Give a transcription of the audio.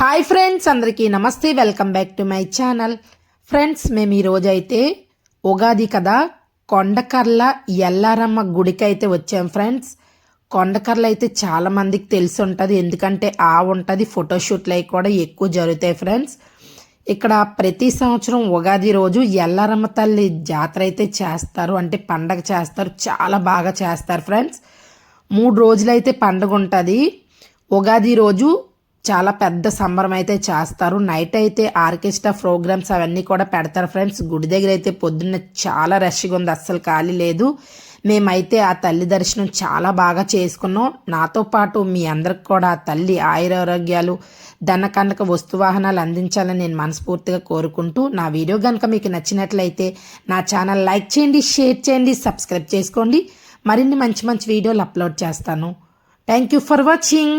Hi friends, అందరికీ నమస్తే. Welcome back to my channel. Friends, మేము ఈరోజు అయితే ఉగాది కదా, కొండకర్ల ఎల్లారమ్మ గుడికి అయితే వచ్చాం ఫ్రెండ్స్. కొండకర్ల అయితే చాలా మందికి తెలిసి ఉంటుంది, ఎందుకంటే ఉంటుంది, ఫోటోషూట్లు అవి కూడా ఎక్కువ జరుగుతాయి ఫ్రెండ్స్. ఇక్కడ ప్రతి సంవత్సరం ఉగాది రోజు ఎల్లారమ్మ తల్లి జాతర అయితే చేస్తారు, అంటే పండగ చేస్తారు, చాలా బాగా చేస్తారు ఫ్రెండ్స్. 3 రోజులైతే పండుగ ఉంటుంది. ఉగాది రోజు చాలా పెద్ద సంబరం అయితే చేస్తారు. నైట్ అయితే ఆర్కెస్ట్రా ప్రోగ్రామ్స్ అవన్నీ కూడా పెడతారు ఫ్రెండ్స్. గుడి దగ్గర అయితే పొద్దున్న చాలా రష్గా ఉంది, అస్సలు ఖాళీ లేదు. మేమైతే ఆ తల్లి దర్శనం చాలా బాగా చేసుకున్నాం. నాతో పాటు మీ అందరికి కూడా ఆ తల్లి ఆయురారోగ్యాలు, ధనకనక వస్తువాహనాలు అందించాలని నేను మనస్ఫూర్తిగా కోరుకుంటూ, నా వీడియో కనుక మీకు నచ్చినట్లయితే నా ఛానల్ లైక్ చేయండి, షేర్ చేయండి, సబ్స్క్రైబ్ చేసుకోండి. మరిన్ని మంచి మంచి వీడియోలు అప్లోడ్ చేస్తాను. Thank you for watching.